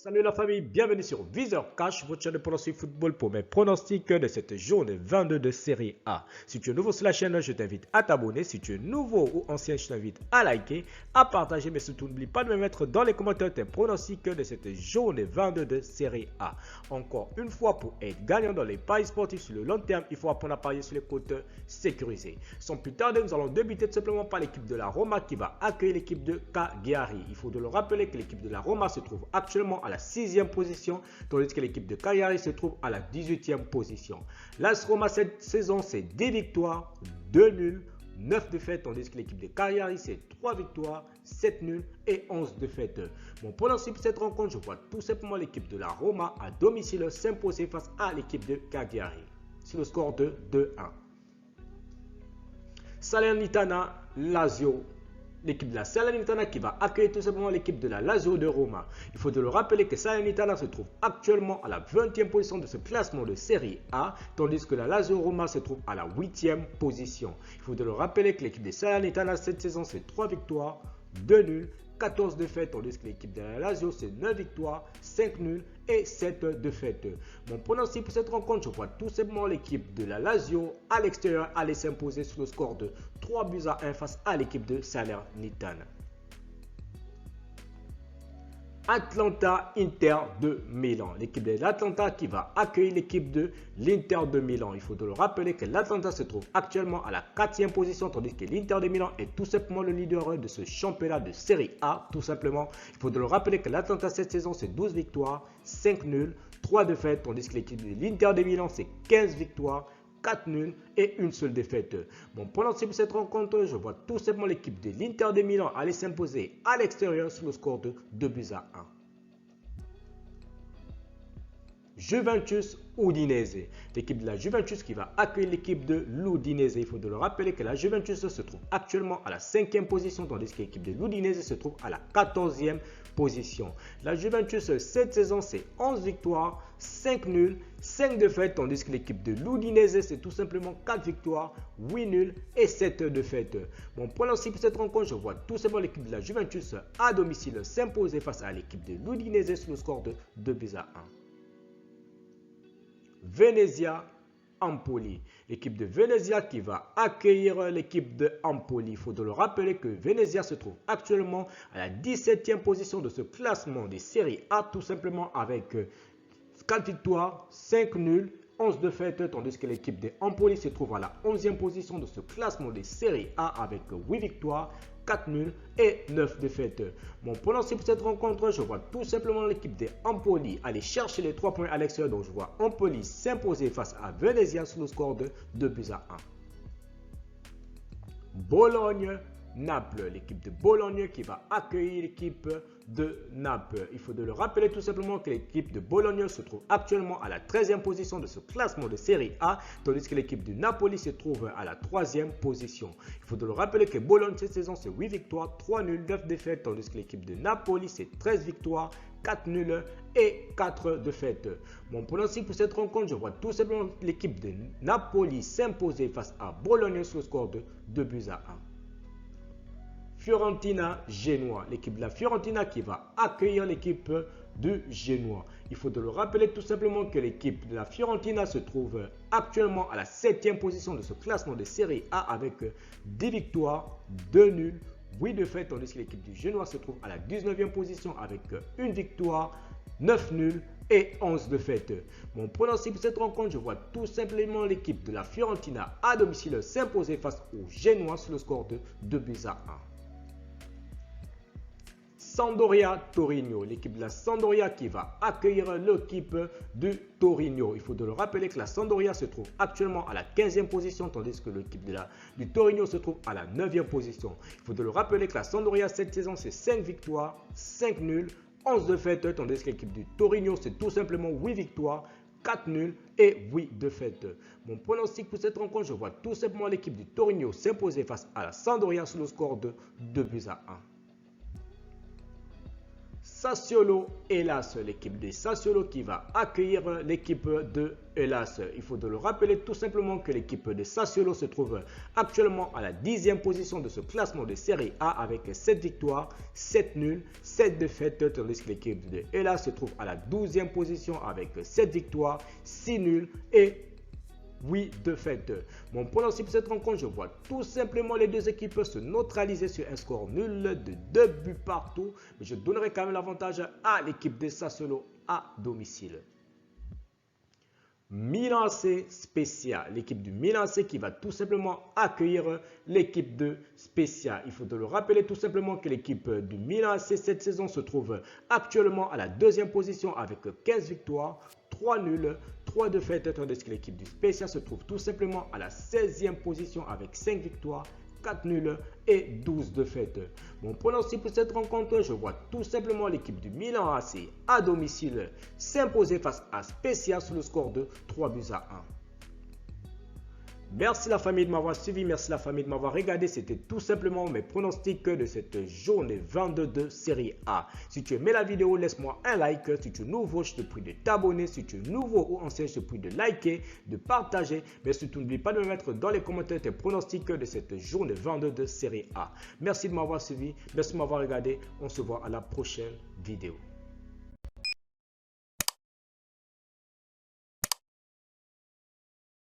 Salut la famille, bienvenue sur Viseur Cash, votre chaîne de pronostic football pour mes pronostics de cette journée 22 de Série A. Si tu es nouveau sur la chaîne, je t'invite à t'abonner. Si tu es nouveau ou ancien, je t'invite à liker, à partager, mais surtout n'oublie pas de me mettre dans les commentaires tes pronostics de cette journée 22 de Série A. Encore une fois, pour être gagnant dans les paris sportifs sur le long terme, il faut apprendre à parier sur les côtes sécurisées. Sans plus tarder, nous allons débuter tout simplement par l'équipe de la Roma qui va accueillir l'équipe de Cagliari. Il faut de le rappeler que l'équipe de la Roma se trouve actuellement à la 6e position, tandis que l'équipe de Cagliari se trouve à la 18e position. L'AS Roma cette saison, c'est 10 victoires, 2 nuls, 9 défaites, tandis que l'équipe de Cagliari, c'est 3 victoires, 7 nuls et 11 défaites. Mon pronostic pour cette rencontre, je vois tout simplement l'équipe de la Roma à domicile s'imposer face à l'équipe de Cagliari. C'est le score de 2-1. Salernitana, Lazio. L'équipe de la Salernitana qui va accueillir tout simplement l'équipe de la Lazio de Roma. Il faut de le rappeler que Salernitana se trouve actuellement à la 20e position de ce classement de Série A, tandis que la Lazio Roma se trouve à la 8e position. Il faut de le rappeler que l'équipe de Salernitana cette saison c'est 3 victoires, 2 nuls, 14 défaites, tandis que l'équipe de la Lazio c'est 9 victoires, 5 nuls et 7 défaites. Mon pronostic pour cette rencontre, je vois tout simplement l'équipe de la Lazio à l'extérieur aller s'imposer sur le score de 3-1 face à l'équipe de Salernitana. Atlanta Inter de Milan. L'équipe de l'Atlanta qui va accueillir l'équipe de l'Inter de Milan. Il faut de le rappeler que l'Atlanta se trouve actuellement à la 4e position, tandis que l'Inter de Milan est tout simplement le leader de ce championnat de Série A. Tout simplement, il faut de le rappeler que l'Atlanta cette saison c'est 12 victoires, 5 nuls, 3 défaites, tandis que l'équipe de l'Inter de Milan c'est 15 victoires, 4 nuls et une seule défaite. Mon pronostic pour cette rencontre, je vois tout simplement l'équipe de l'Inter de Milan aller s'imposer à l'extérieur sur le score de 2-1. Juventus Udinese. L'équipe de la Juventus qui va accueillir l'équipe de l'Udinese. Il faut de le rappeler que la Juventus se trouve actuellement à la 5e position, tandis que l'équipe de l'Udinese se trouve à la 14e position. La Juventus cette saison c'est 11 victoires, 5 nuls, 5 défaites, tandis que l'équipe de l'Udinese c'est tout simplement 4 victoires, 8 nuls et 7 défaites. Mon pronostic pour cette rencontre, je vois tout simplement l'équipe de la Juventus à domicile s'imposer face à l'équipe de l'Udinese sur le score de 2-1. Venezia Empoli. L'équipe de Venezia qui va accueillir l'équipe de Empoli. Il faut de le rappeler que Venezia se trouve actuellement à la 17e position de ce classement des séries A, tout simplement avec 4 victoires, 5 nuls, 11 défaites, tandis que l'équipe de Empoli se trouve à la 11e position de ce classement des séries A avec 8 victoires, 4 nuls et 9 défaites. Mon pronostic pour cette rencontre, je vois tout simplement l'équipe de Empoli aller chercher les 3 points à l'extérieur. Donc je vois Empoli s'imposer face à Venezia sur le score de 2-1. Bologne-Naples. L'équipe de Bologne qui va accueillir l'équipe de Naples. Il faut de le rappeler tout simplement que l'équipe de Bologne se trouve actuellement à la 13e position de ce classement de Série A, tandis que l'équipe de Napoli se trouve à la 3e position. Il faut de le rappeler que Bologne cette saison c'est 8 victoires, 3 nuls, 9 défaites, tandis que l'équipe de Napoli c'est 13 victoires, 4 nuls et 4 défaites. Mon pronostic pour cette rencontre, je vois tout simplement l'équipe de Napoli s'imposer face à Bologne sur le score de 2-1. Fiorentina-Génois. L'équipe de la Fiorentina qui va accueillir l'équipe de Génois. Il faut de le rappeler tout simplement que l'équipe de la Fiorentina se trouve actuellement à la 7e position de ce classement de Série A avec 10 victoires, 2 nuls, 8 défaites, tandis que l'équipe du Génois se trouve à la 19e position avec 1 victoire, 9 nuls et 11 défaites. Mon pronostic pour cette rencontre, je vois tout simplement l'équipe de la Fiorentina à domicile s'imposer face aux Génois sur le score de 2-1. Sampdoria-Torino. L'équipe de la Sampdoria qui va accueillir l'équipe de Torino. Il faut de le rappeler que la Sampdoria se trouve actuellement à la 15e position, tandis que l'équipe du Torino se trouve à la 9e position. Il faut de le rappeler que la Sampdoria cette saison c'est 5 victoires, 5 nuls, 11 défaites, tandis que l'équipe du Torino c'est tout simplement 8 victoires, 4 nuls et 8 défaites. Mon pronostic pour cette rencontre, je vois tout simplement l'équipe du Torino s'imposer face à la Sampdoria sur le score de 2-1. Sassuolo Hellas, l'équipe de Sassuolo qui va accueillir l'équipe de Hellas. Il faut de le rappeler tout simplement que l'équipe de Sassuolo se trouve actuellement à la 10e position de ce classement de Serie A avec 7 victoires, 7 nuls, 7 défaites, tandis que l'équipe de Hellas se trouve à la 12e position avec 7 victoires, 6 nuls et 8 défaites. Mon pronostic pour cette rencontre, je vois tout simplement les deux équipes se neutraliser sur un score nul de 2 buts partout. Mais je donnerai quand même l'avantage à l'équipe de Sassuolo à domicile. Milan AC Spezia, l'équipe du Milan AC qui va tout simplement accueillir l'équipe de Spezia. Il faut de le rappeler tout simplement que l'équipe du Milan AC cette saison se trouve actuellement à la 2e position avec 15 victoires, 3 nuls, 3 défaites, tandis que l'équipe du Spezia se trouve tout simplement à la 16e position avec 5 victoires, 4 nuls et 12 défaites. Mon pronostic pour cette rencontre, je vois tout simplement l'équipe du Milan AC à domicile s'imposer face à Spezia sur le score de 3 buts à 1. Merci la famille de m'avoir suivi, merci la famille de m'avoir regardé. C'était tout simplement mes pronostics de cette journée 22 de Série A. Si tu aimais la vidéo, laisse-moi un like. Si tu es nouveau, je te prie de t'abonner. Si tu es nouveau ou ancien, je te prie de liker, de partager. Mais surtout, n'oublie pas de me mettre dans les commentaires tes pronostics de cette journée 22 de Série A. Merci de m'avoir suivi, merci de m'avoir regardé. On se voit à la prochaine vidéo.